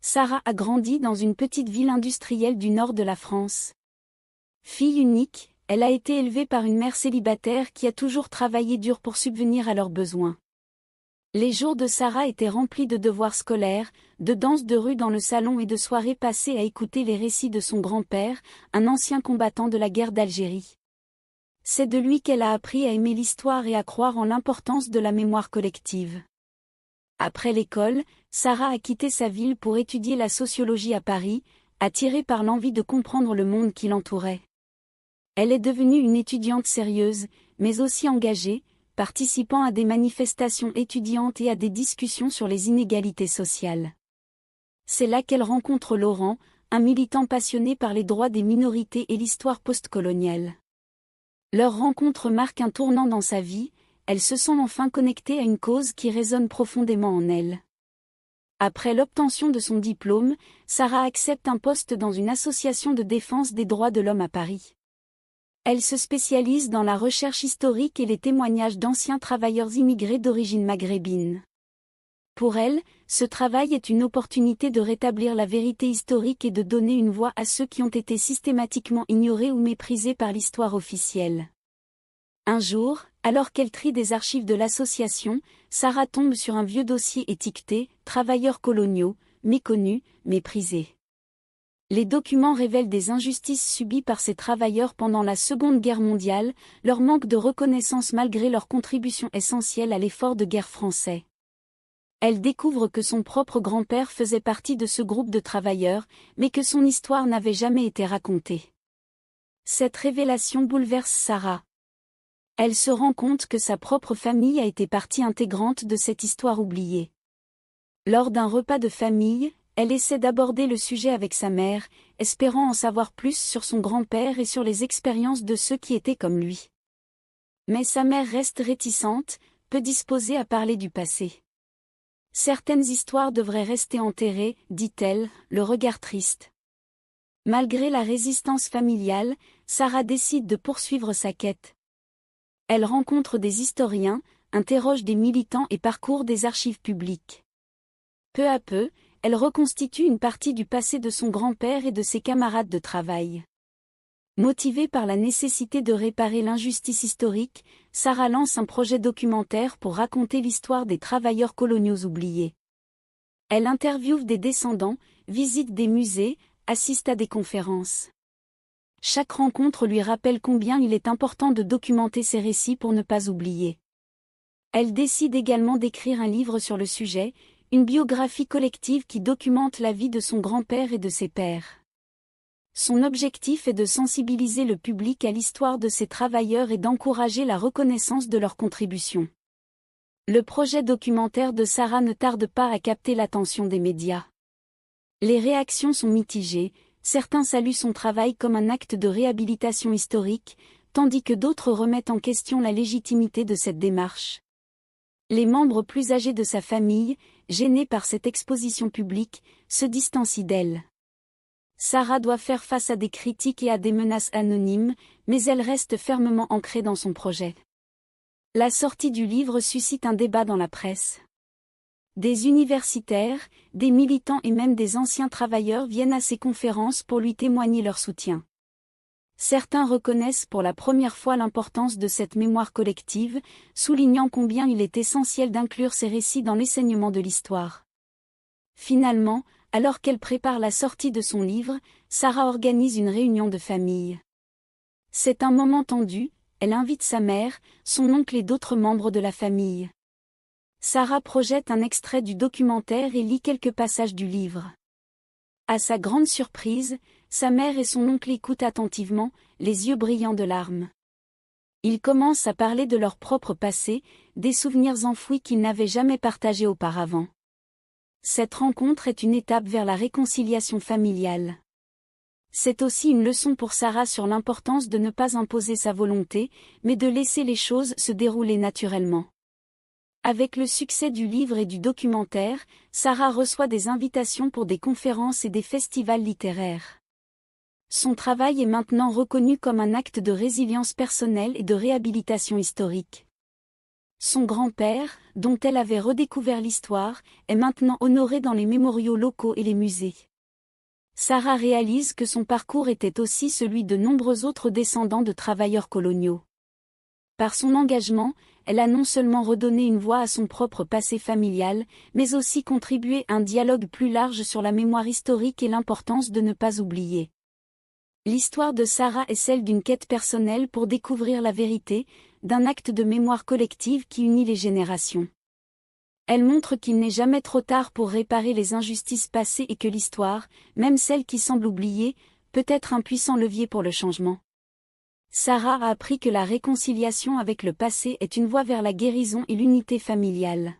Sarah a grandi dans une petite ville industrielle du nord de la France. Fille unique, elle a été élevée par une mère célibataire qui a toujours travaillé dur pour subvenir à leurs besoins. Les jours de Sarah étaient remplis de devoirs scolaires, de danses de rue dans le salon et de soirées passées à écouter les récits de son grand-père, un ancien combattant de la guerre d'Algérie. C'est de lui qu'elle a appris à aimer l'histoire et à croire en l'importance de la mémoire collective. Après l'école, Sarah a quitté sa ville pour étudier la sociologie à Paris, attirée par l'envie de comprendre le monde qui l'entourait. Elle est devenue une étudiante sérieuse, mais aussi engagée, participant à des manifestations étudiantes et à des discussions sur les inégalités sociales. C'est là qu'elle rencontre Laurent, un militant passionné par les droits des minorités et l'histoire postcoloniale. Leur rencontre marque un tournant dans sa vie, elle se sent enfin connectée à une cause qui résonne profondément en elle. Après l'obtention de son diplôme, Sarah accepte un poste dans une association de défense des droits de l'homme à Paris. Elle se spécialise dans la recherche historique et les témoignages d'anciens travailleurs immigrés d'origine maghrébine. Pour elle, ce travail est une opportunité de rétablir la vérité historique et de donner une voix à ceux qui ont été systématiquement ignorés ou méprisés par l'histoire officielle. Un jour, alors qu'elle trie des archives de l'association, Sarah tombe sur un vieux dossier étiqueté « Travailleurs coloniaux, méconnus, méprisés ». Les documents révèlent des injustices subies par ces travailleurs pendant la Seconde Guerre mondiale, leur manque de reconnaissance malgré leur contribution essentielle à l'effort de guerre français. Elle découvre que son propre grand-père faisait partie de ce groupe de travailleurs, mais que son histoire n'avait jamais été racontée. Cette révélation bouleverse Sarah. Elle se rend compte que sa propre famille a été partie intégrante de cette histoire oubliée. Lors d'un repas de famille, elle essaie d'aborder le sujet avec sa mère, espérant en savoir plus sur son grand-père et sur les expériences de ceux qui étaient comme lui. Mais sa mère reste réticente, peu disposée à parler du passé. Certaines histoires devraient rester enterrées, dit-elle, le regard triste. Malgré la résistance familiale, Sarah décide de poursuivre sa quête. Elle rencontre des historiens, interroge des militants et parcourt des archives publiques. Peu à peu, elle reconstitue une partie du passé de son grand-père et de ses camarades de travail. Motivée par la nécessité de réparer l'injustice historique, Sarah lance un projet documentaire pour raconter l'histoire des travailleurs coloniaux oubliés. Elle interviewe des descendants, visite des musées, assiste à des conférences. Chaque rencontre lui rappelle combien il est important de documenter ces récits pour ne pas oublier. Elle décide également d'écrire un livre sur le sujet, une biographie collective qui documente la vie de son grand-père et de ses pères. Son objectif est de sensibiliser le public à l'histoire de ces travailleurs et d'encourager la reconnaissance de leurs contributions. Le projet documentaire de Sarah ne tarde pas à capter l'attention des médias. Les réactions sont mitigées, certains saluent son travail comme un acte de réhabilitation historique, tandis que d'autres remettent en question la légitimité de cette démarche. Les membres plus âgés de sa famille, gênés par cette exposition publique, se distancient d'elle. Sarah doit faire face à des critiques et à des menaces anonymes, mais elle reste fermement ancrée dans son projet. La sortie du livre suscite un débat dans la presse. Des universitaires, des militants et même des anciens travailleurs viennent à ses conférences pour lui témoigner leur soutien. Certains reconnaissent pour la première fois l'importance de cette mémoire collective, soulignant combien il est essentiel d'inclure ces récits dans l'enseignement de l'histoire. Finalement, alors qu'elle prépare la sortie de son livre, Sarah organise une réunion de famille. C'est un moment tendu, elle invite sa mère, son oncle et d'autres membres de la famille. Sarah projette un extrait du documentaire et lit quelques passages du livre. À sa grande surprise, sa mère et son oncle écoutent attentivement, les yeux brillants de larmes. Ils commencent à parler de leur propre passé, des souvenirs enfouis qu'ils n'avaient jamais partagés auparavant. Cette rencontre est une étape vers la réconciliation familiale. C'est aussi une leçon pour Sarah sur l'importance de ne pas imposer sa volonté, mais de laisser les choses se dérouler naturellement. Avec le succès du livre et du documentaire, Sarah reçoit des invitations pour des conférences et des festivals littéraires. Son travail est maintenant reconnu comme un acte de résilience personnelle et de réhabilitation historique. Son grand-père, dont elle avait redécouvert l'histoire, est maintenant honoré dans les mémoriaux locaux et les musées. Sarah réalise que son parcours était aussi celui de nombreux autres descendants de travailleurs coloniaux. Par son engagement, elle a non seulement redonné une voix à son propre passé familial, mais aussi contribué à un dialogue plus large sur la mémoire historique et l'importance de ne pas oublier. L'histoire de Sarah est celle d'une quête personnelle pour découvrir la vérité, d'un acte de mémoire collective qui unit les générations. Elle montre qu'il n'est jamais trop tard pour réparer les injustices passées et que l'histoire, même celle qui semble oubliée, peut être un puissant levier pour le changement. Sarah a appris que la réconciliation avec le passé est une voie vers la guérison et l'unité familiale.